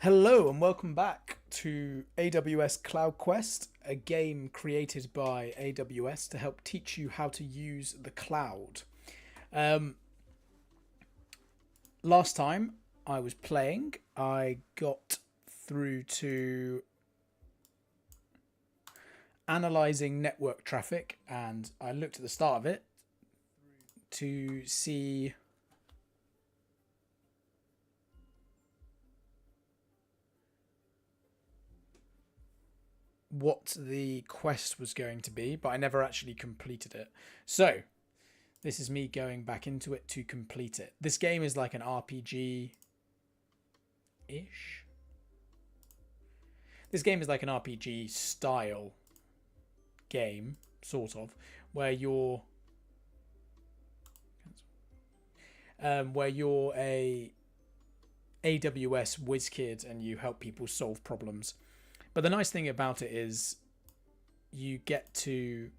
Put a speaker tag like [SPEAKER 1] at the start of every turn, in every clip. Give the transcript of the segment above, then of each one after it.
[SPEAKER 1] Hello and welcome back to AWS Cloud Quest, a game created by AWS to help teach you how to use the cloud. Um, Last time I was playing, I got through to analyzing network traffic, and I looked at the start of it to see what the quest was going to be, but I never actually completed it. So, this is me going back into it to complete it. This game is like an RPG-ish. This game is like an RPG style game, sort of, where you're a AWS whiz kid and you help people solve problems. But the nice thing about it is you get to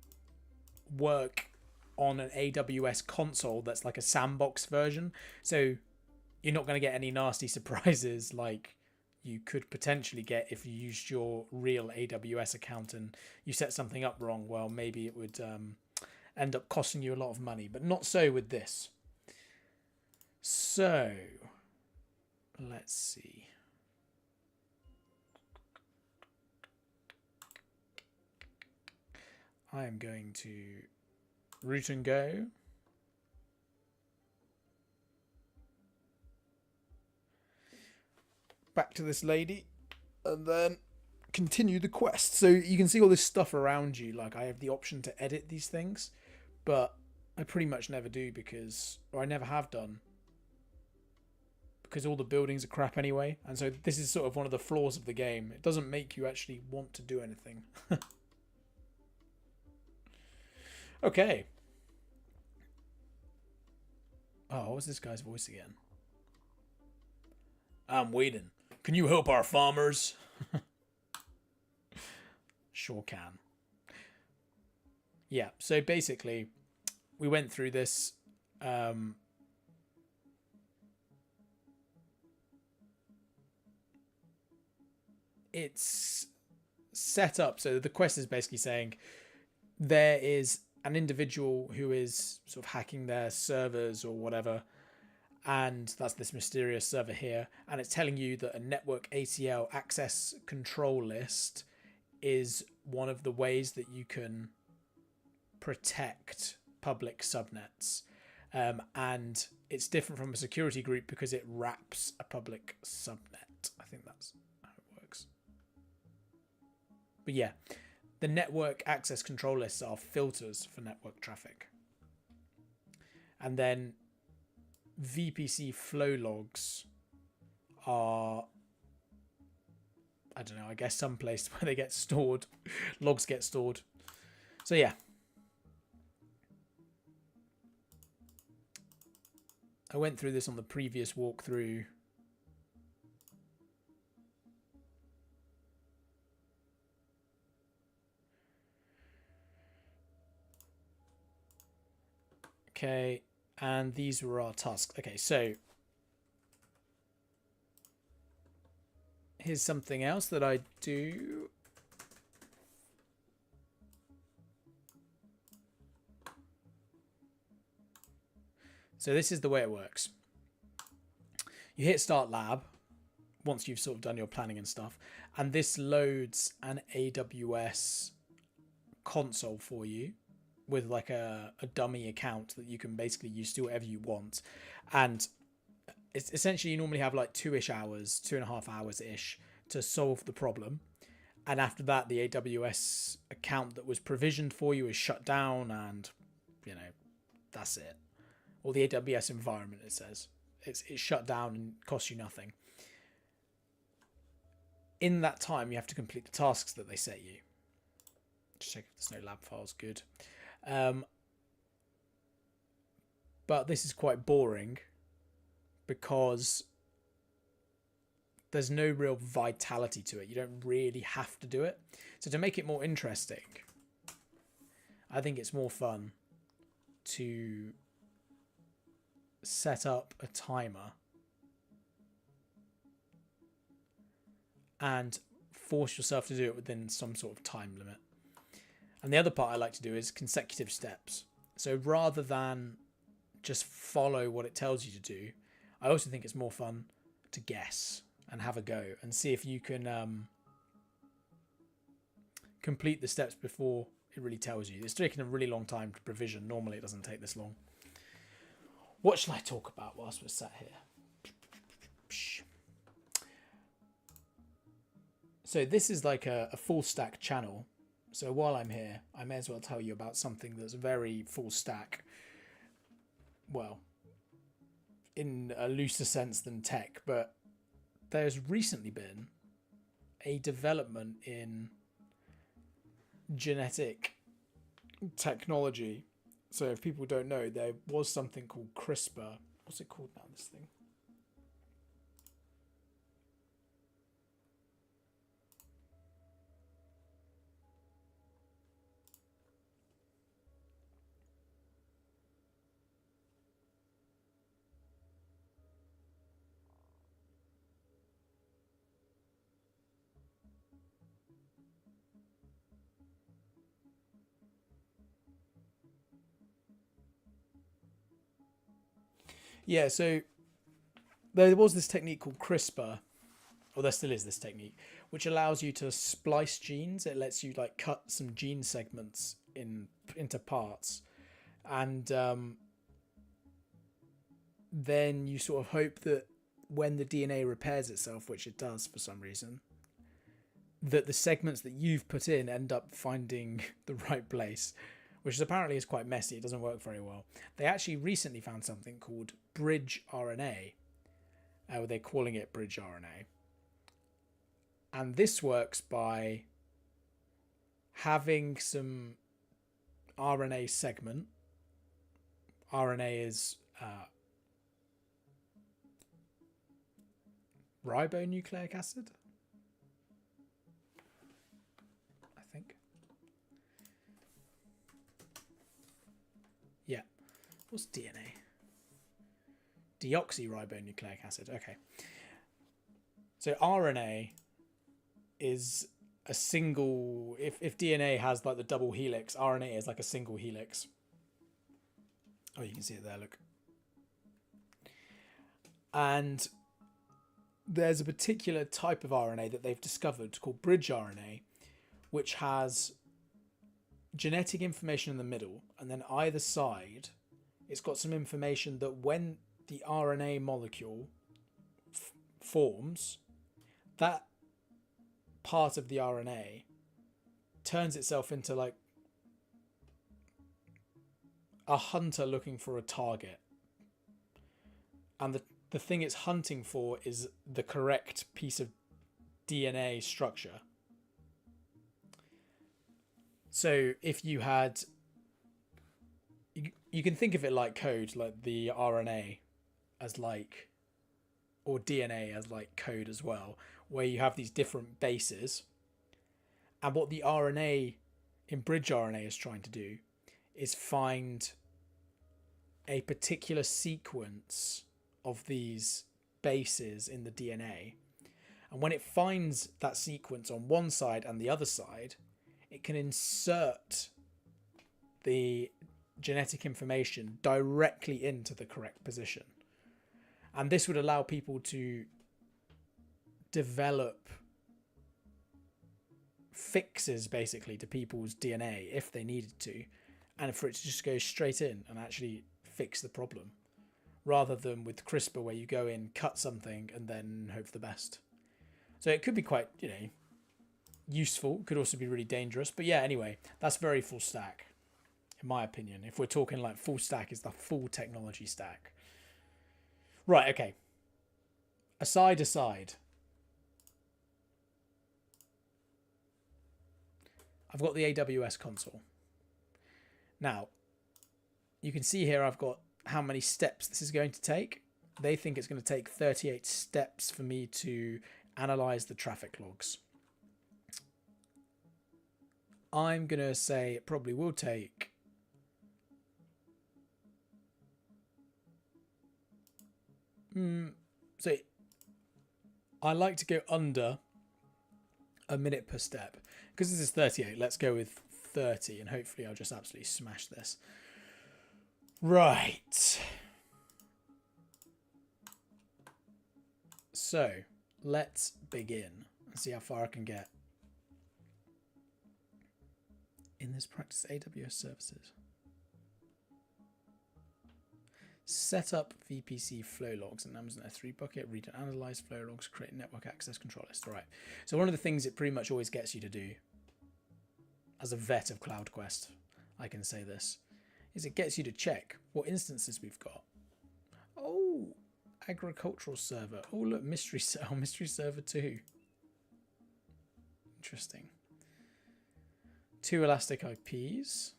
[SPEAKER 1] work on an AWS console that's like a sandbox version. So you're not going to get any nasty surprises like you could potentially get if you used your real AWS account and you set something up wrong. Well, maybe it would end up costing you a lot of money, but not so with this. So let's see. I am going to root and go. Back to this lady and then continue the quest. So you can see all this stuff around you. Like I have the option to edit these things, but I pretty much never do or I never have done because all the buildings are crap anyway. And so this is sort of one of the flaws of the game. It doesn't make you actually want to do anything. Okay. Oh, what was this guy's voice again? I'm waiting. Can you help our farmers? Sure can. Yeah, so basically, we went through this. It's set up so the quest is basically saying there is an individual who is sort of hacking their servers or whatever, and that's this mysterious server here, and it's telling you that a network ACL access control list is one of the ways that you can protect public subnets. And it's different from a security group because it wraps a public subnet. I think that's how it works. But yeah, the network access control lists are filters for network traffic. And then VPC flow logs are, I don't know, I guess some place where they get stored. Logs get stored. So yeah. I went through this on the previous walkthrough. Okay, and these were our tasks. Okay, so here's something else that I do. So this is the way it works. You hit Start Lab once you've sort of done your planning and stuff, and this loads an AWS console for you with like a dummy account that you can basically use to do whatever you want. And it's essentially you normally have like 2-ish hours, 2.5 hours ish to solve the problem. And after that, the AWS account that was provisioned for you is shut down, and you know, that's it. Or the AWS environment, it says. It's shut down and costs you nothing. In that time, you have to complete the tasks that they set you. Just check if there's no lab files. Good. But this is quite boring because there's no real vitality to it. You don't really have to do it. So to make it more interesting, I think it's more fun to set up a timer and force yourself to do it within some sort of time limit. And the other part I like to do is consecutive steps. So rather than just follow what it tells you to do, I also think it's more fun to guess and have a go and see if you can complete the steps before it really tells you. It's taking a really long time to provision. Normally it doesn't take this long. What shall I talk about whilst we're sat here? So this is like a full stack channel. So while I'm here, I may as well tell you about something that's very full stack. Well, in a looser sense than tech, but there's recently been a development in genetic technology. So if people don't know, there was something called CRISPR. What's it called now, this thing? Yeah, so there was this technique called CRISPR, or there still is this technique, which allows you to splice genes. It lets you like cut some gene segments into parts, and then you sort of hope that when the DNA repairs itself, which it does for some reason, that the segments that you've put in end up finding the right place, which apparently is quite messy. It doesn't work very well. They actually recently found something called bridge RNA. They're calling it bridge RNA. And this works by having some RNA segment. RNA is ribonucleic acid, I think. Yeah. What's DNA? Deoxyribonucleic acid. Okay. So RNA is a single, if DNA has like the double helix, RNA is like a single helix. Oh, you can see it there, look. And there's a particular type of RNA that they've discovered called bridge RNA, which has genetic information in the middle, and then either side it's got some information that when the RNA molecule forms, that part of the RNA turns itself into like a hunter looking for a target, and the thing it's hunting for is the correct piece of DNA structure. So if you had, you can think of it like code, like the RNA as like, or DNA as like code as well, where you have these different bases. And what the RNA in bridge RNA is trying to do is find a particular sequence of these bases in the DNA. And when it finds that sequence on one side and the other side, it can insert the genetic information directly into the correct position. And this would allow people to develop fixes basically to people's DNA if they needed to, and for it to just go straight in and actually fix the problem, rather than with CRISPR where you go in, cut something, and then hope for the best. So it could be quite, useful. Could also be really dangerous. But yeah, anyway, that's very full stack, in my opinion. If we're talking like full stack is the full technology stack. Right, okay. Aside. I've got the AWS console. Now, you can see here I've got how many steps this is going to take. They think it's going to take 38 steps for me to analyze the traffic logs. I'm going to say it probably will take so I like to go under a minute per step. Because this is 38, let's go with 30, and hopefully I'll just absolutely smash this. Right. So, let's begin and see how far I can get in this practice AWS services. Set up VPC flow logs in Amazon S3 bucket, read and analyze flow logs, create network access control list. All right. So one of the things it pretty much always gets you to do, as a vet of Cloud Quest, I can say this, is it gets you to check what instances we've got. Oh, agricultural server. Oh, look, mystery server 2. Interesting. 2 elastic IPs.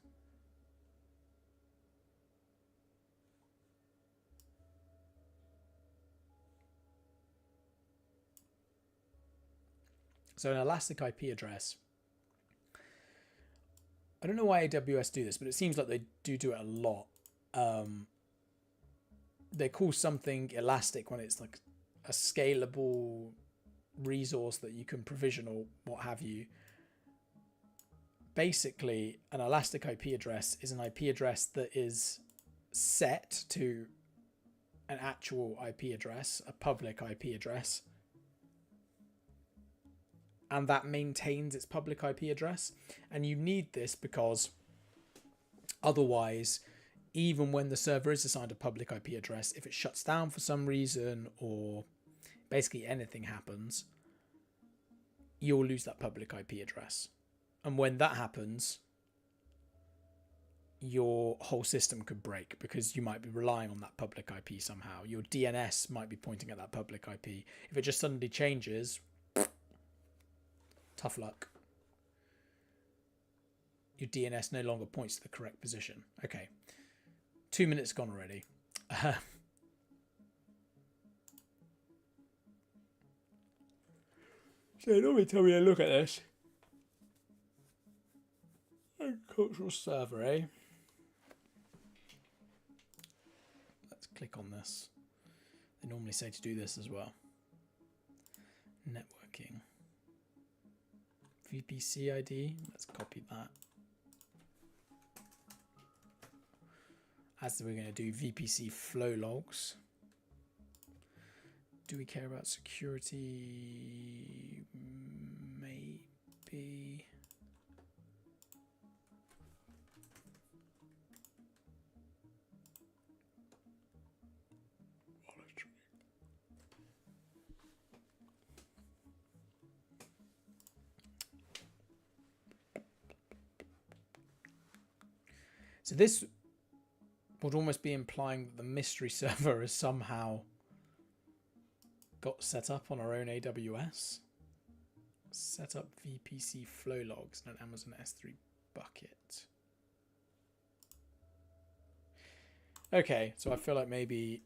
[SPEAKER 1] So an elastic IP address. I don't know why AWS do this, but it seems like they do it a lot. They call something elastic when it's like a scalable resource that you can provision or what have you. Basically, an elastic IP address is an IP address that is set to an actual IP address, a public IP address, and that maintains its public IP address. And you need this because otherwise, even when the server is assigned a public IP address, if it shuts down for some reason or basically anything happens, you'll lose that public IP address. And when that happens, your whole system could break because you might be relying on that public IP somehow. Your DNS might be pointing at that public IP. If it just suddenly changes, tough luck. Your DNS no longer points to the correct position. Okay. 2 minutes gone already. So normally tell me to look at this. Agricultural server, eh? Let's click on this. They normally say to do this as well. Networking. VPC ID. Let's copy that. As we're going to do VPC flow logs. Do we care about security? Maybe. So this would almost be implying that the mystery server has somehow got set up on our own AWS. Set up VPC flow logs in an Amazon S3 bucket. Okay, so I feel like maybe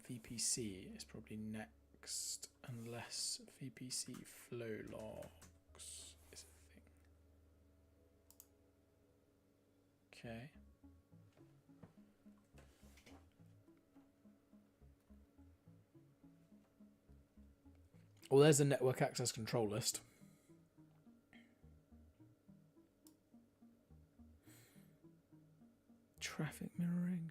[SPEAKER 1] VPC is probably next, unless VPC flow logs is a thing. Okay. Well, there's a network access control list. Traffic mirroring.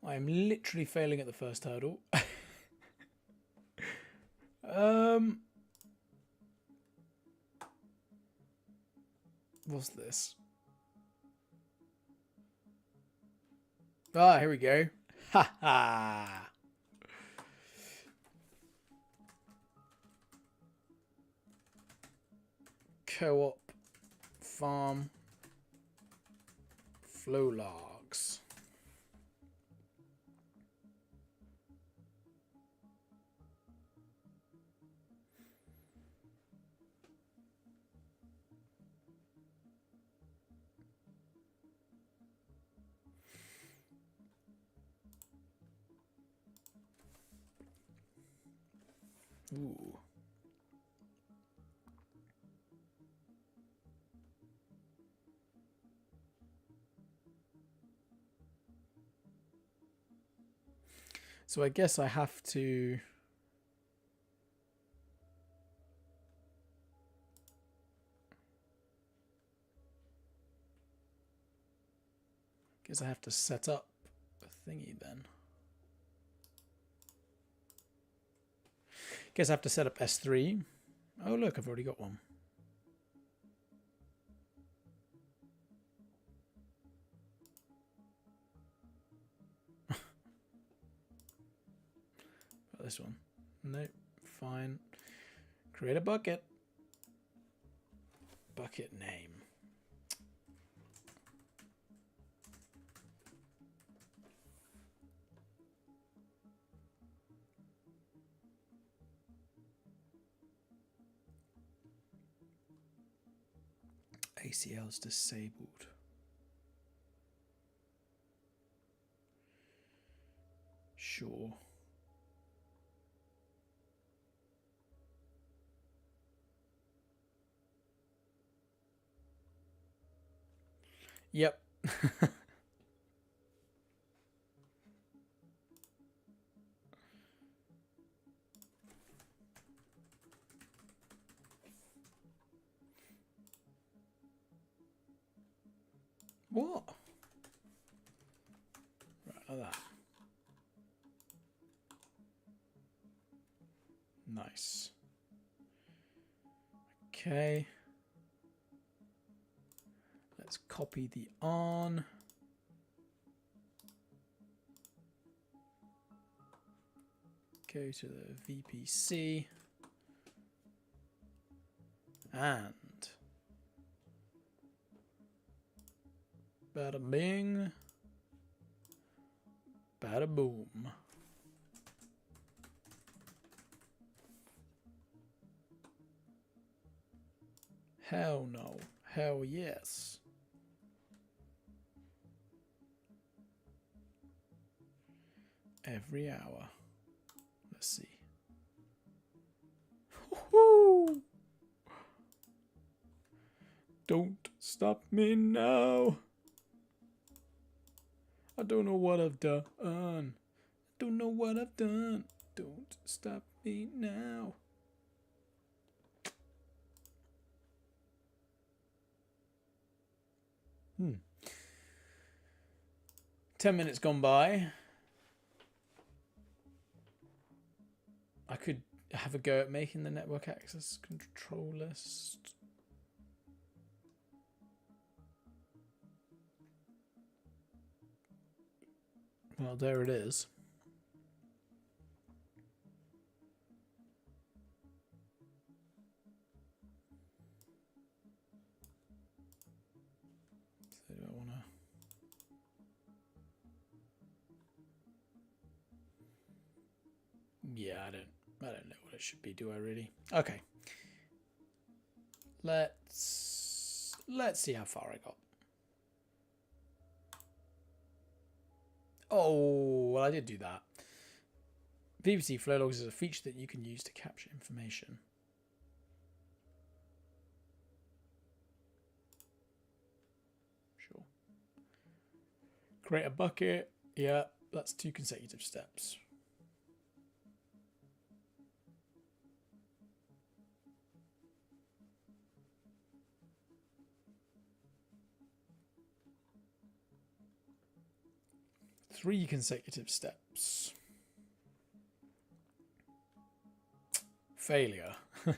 [SPEAKER 1] I am literally failing at the first hurdle. What's this? Ah, here we go. Ha ha. co-op farm flow logs. Ooh. So I guess I have to set up a thingy then. Guess I have to set up S3. Oh look, I've already got one. This one. Nope. Fine. Create a bucket. Bucket name. ACL's disabled. Sure. Yep. What? Right, like that. Nice. Okay. Let's copy the on. Go to the VPC. And bada bing. Bada boom. Hell no. Hell yes. Every hour. Let's see. Woohoo! Don't stop me now. I don't know what I've done. I don't know what I've done. Don't stop me now. Hmm. 10 minutes gone by. I could have a go at making the network access control list. Well, there it is. So do I want to... Yeah, I don't know what it should be, do I really? Okay. Let's see how far I got. Oh, well, I did do that. VPC flow logs is a feature that you can use to capture information. Sure. Create a bucket. Yeah, that's 2 consecutive steps. Three consecutive steps. Failure. Okay.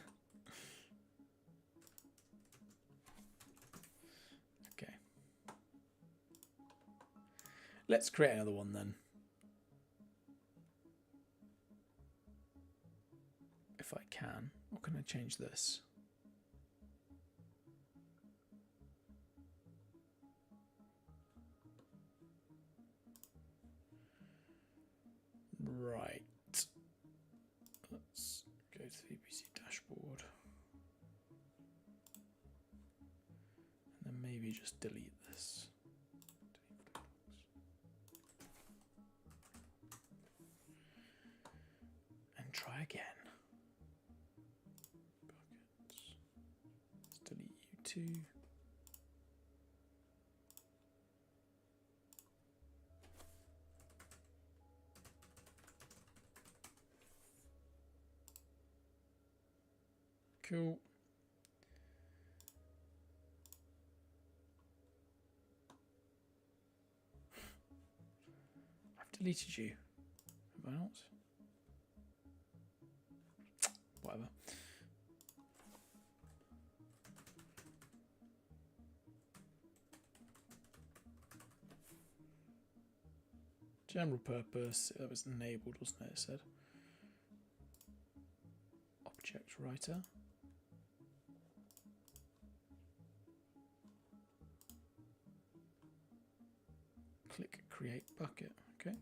[SPEAKER 1] Let's create another one then. If I can. Or can I change this? delete this. And try again. Buckets. Let's delete you too. Cool. I've deleted you. Have I not? Whatever. General purpose. That was enabled, wasn't it? It said. Object writer. Click create bucket. Okay.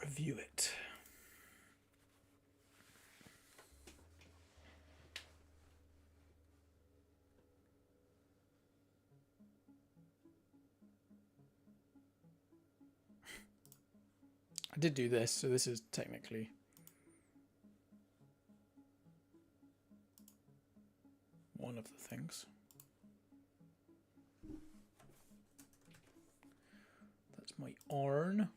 [SPEAKER 1] Review it. I did do this, so this is technically one of the things. That's my arn.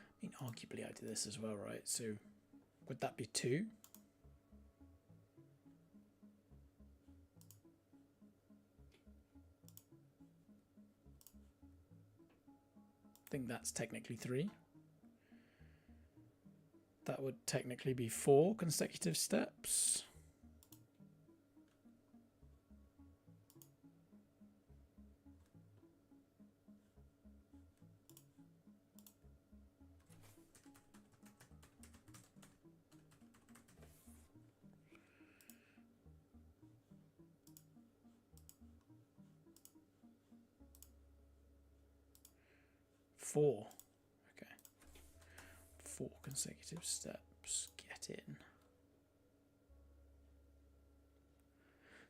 [SPEAKER 1] I mean, arguably I did this as well, right? So would that be 2? I think that's technically 3. That would technically be 4 consecutive steps. Four. Okay. 4 consecutive steps. Get in.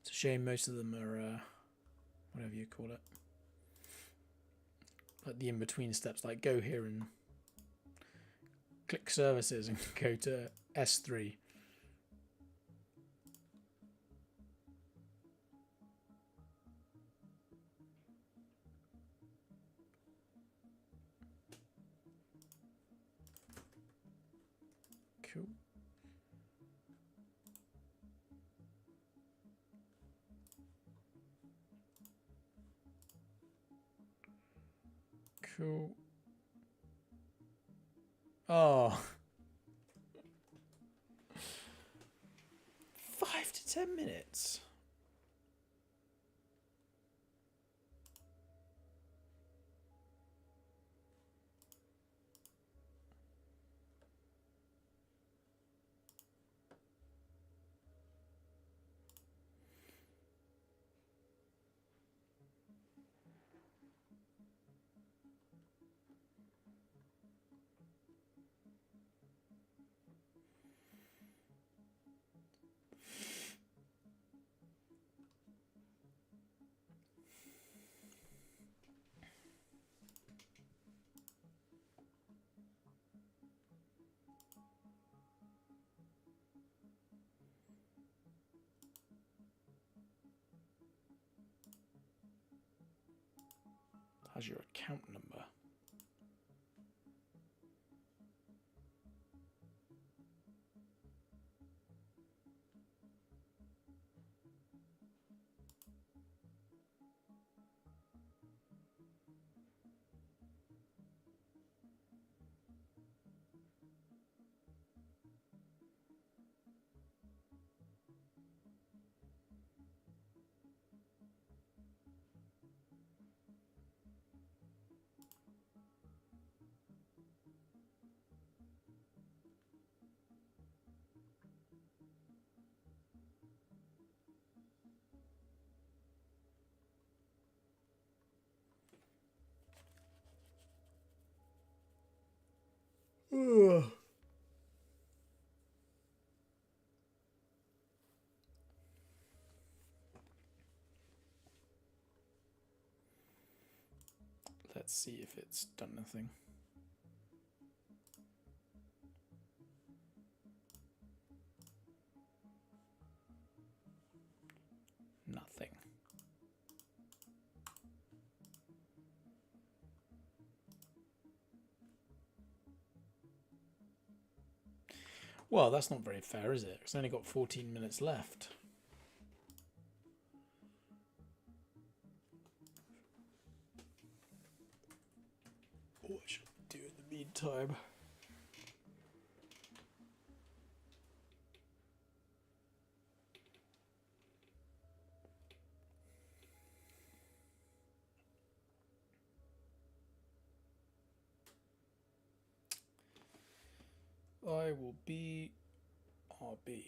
[SPEAKER 1] It's a shame most of them are, whatever you call it, like the in-between steps, like go here and click services and go to S3. Cool. Cool. Oh. 5 to 10 minutes. How's your account number? Let's see if it's done anything. Nothing. Well, that's not very fair, is it? It's only got 14 minutes left. What should we do in the meantime? I will be RB.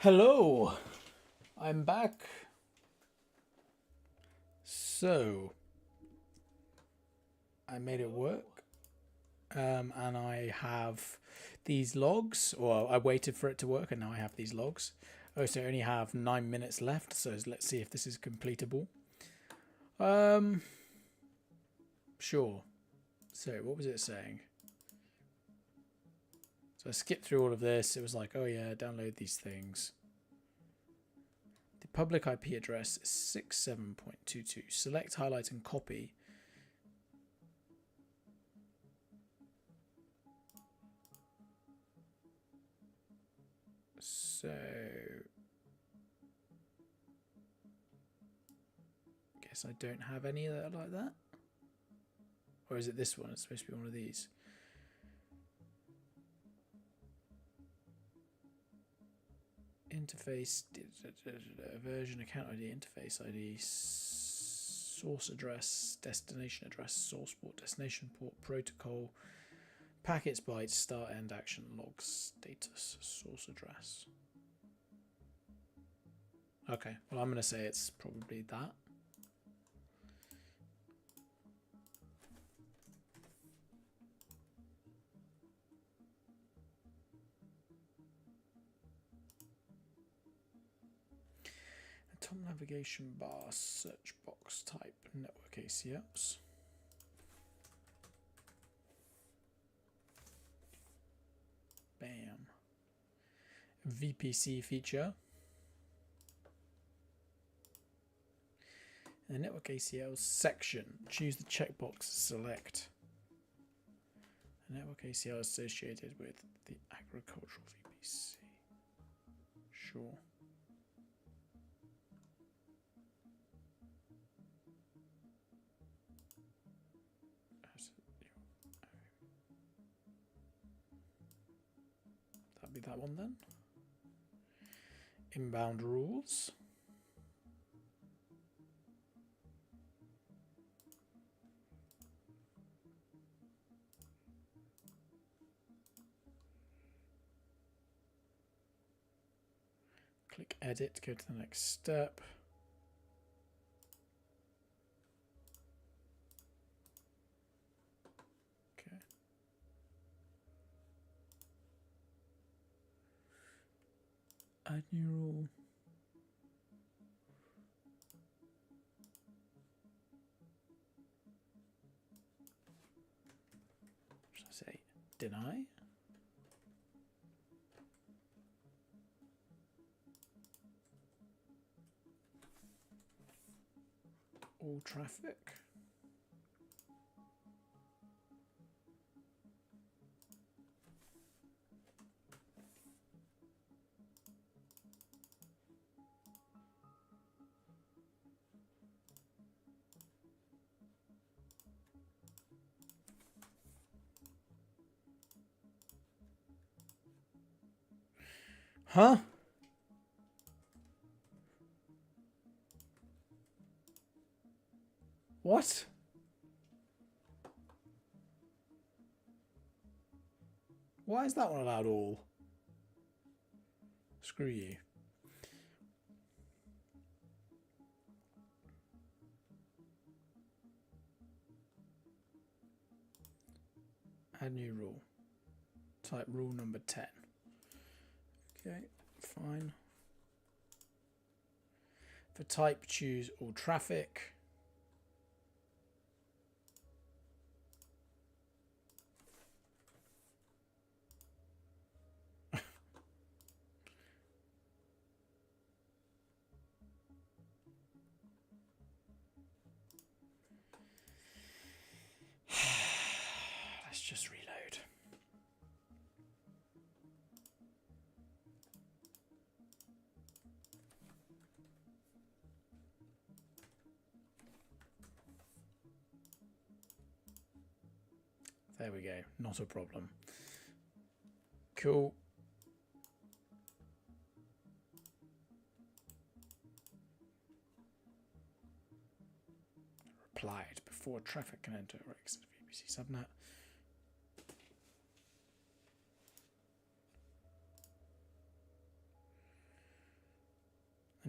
[SPEAKER 1] Hello, I'm back. So, I made it work, and I have these logs, or I waited for it to work, and now I have these logs. Oh, so I only have 9 minutes left, so let's see if this is completable. Sure. So, what was it saying? So I skipped through all of this. It was like, oh yeah, download these things. The public IP address is 67.22. Select, highlight, and copy. So, guess I don't have any that are like that. Or is it this one? It's supposed to be one of these. Interface, version, account ID, interface ID, source address, destination address, source port, destination port, protocol, packets, bytes, start, end, action, logs, status, source address. Okay, well, I'm going to say it's probably that. Top navigation bar, search box, type, network ACLs. Bam. VPC feature. In the network ACLs section, choose the checkbox select. The network ACL associated with the agricultural VPC. Sure. That'd be that one then. Inbound rules. Click edit, go to the next step. Okay. Add new rule. What should I say? Deny? All traffic. Huh? What? Why is that one allowed all? Screw you. Add new rule. Type rule number 10. Okay, fine. For type, choose all traffic. Let's just reload. There we go. Not a problem. Cool. Replied before traffic can enter or exit VPC subnet.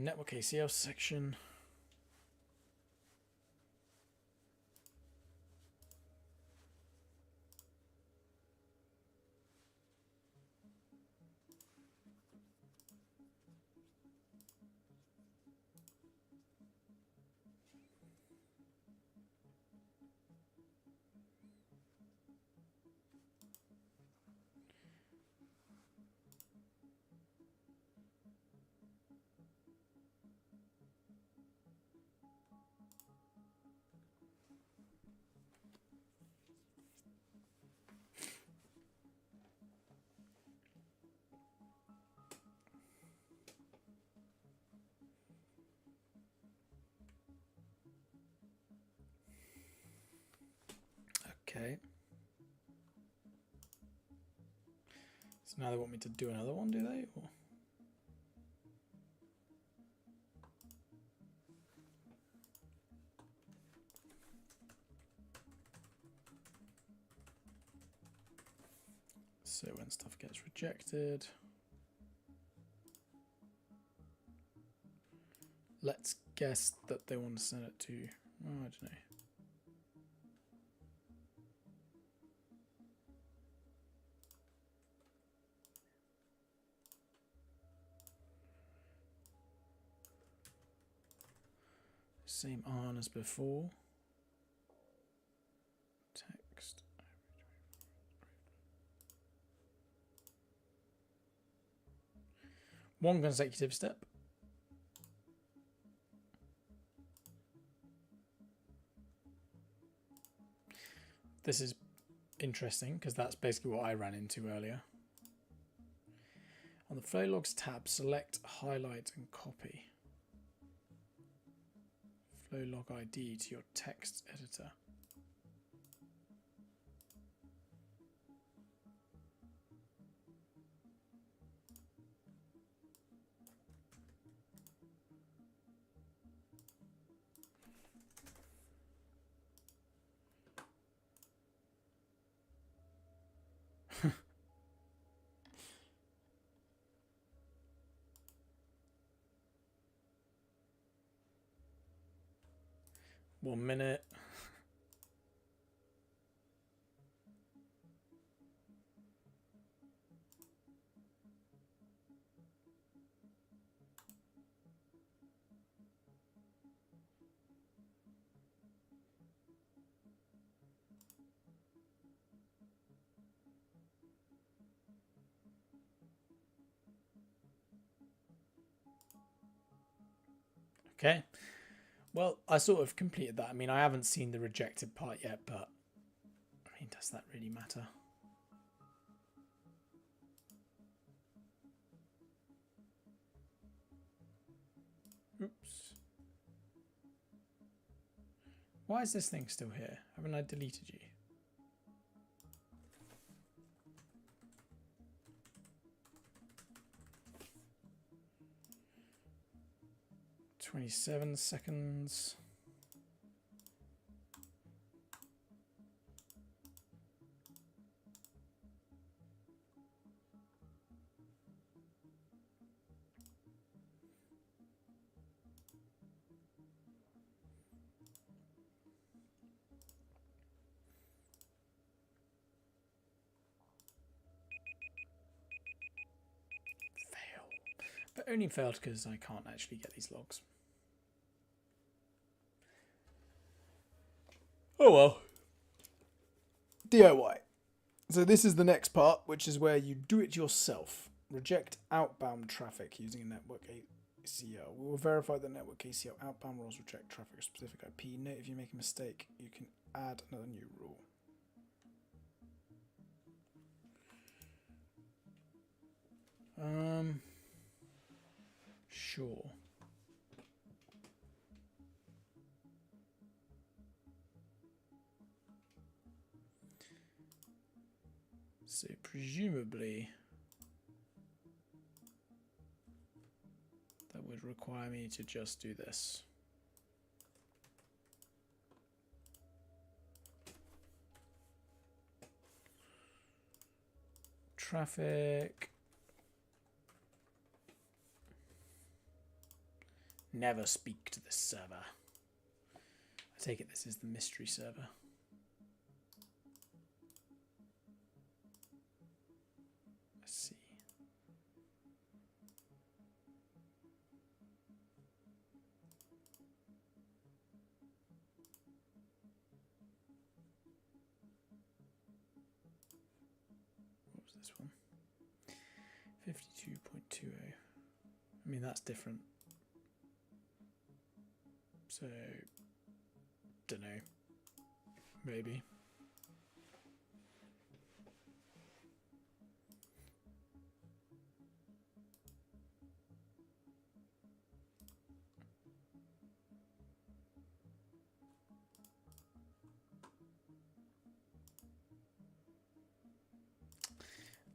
[SPEAKER 1] network ACL section. Okay. So now they want me to do another one, do they? Or? So when stuff gets rejected, let's guess that they want to send it to, oh, I don't know. Same on as before. Text. One consecutive step. This is interesting because that's basically what I ran into earlier. On the flow logs tab, select, highlight, and copy flow log ID to your text editor. One minute. Okay. Well, I sort of completed that. I mean, I haven't seen the rejected part yet, but I mean, does that really matter? Oops. Why is this thing still here? Haven't I deleted you? "27 seconds. Fail. But only failed because I can't actually get these logs. Oh well. DIY. So this is the next part, which is where you do it yourself. Reject outbound traffic using a network ACL. We will verify the network ACL outbound rules reject traffic of specific IP. Note if you make a mistake, you can add another new rule. Sure. So presumably that would require me to just do this. Traffic. Never speak to this server. I take it this is the mystery server. Let's see. What was this one? 52.20. I mean, that's different. So, don't know. Maybe.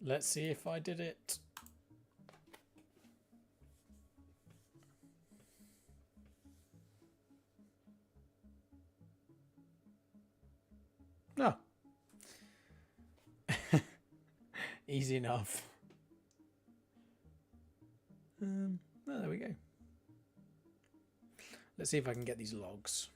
[SPEAKER 1] Let's see if I did it. No. Easy enough. Oh, there we go. Let's see if I can get these logs.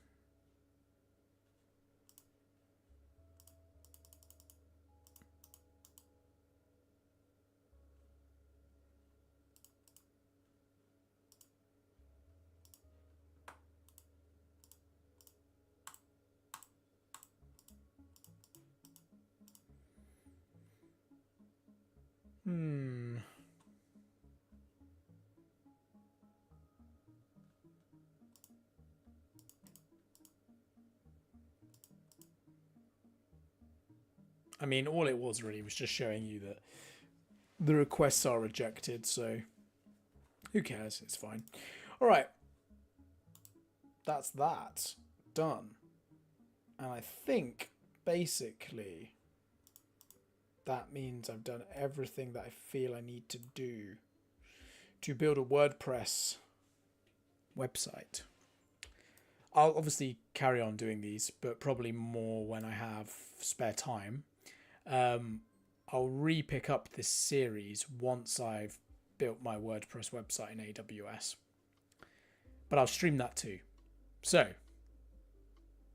[SPEAKER 1] I mean, all it was really was just showing you that the requests are rejected, so who cares? It's fine. All right. That's that. Done. And I think, basically, that means I've done everything that I feel I need to do to build a WordPress website. I'll obviously carry on doing these, but probably more when I have spare time. I'll re-pick up this series once I've built my WordPress website in AWS. But I'll stream that too. So,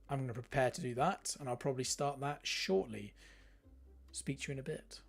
[SPEAKER 1] I'm going to prepare to do that, and I'll probably start that shortly. Speak to you in a bit.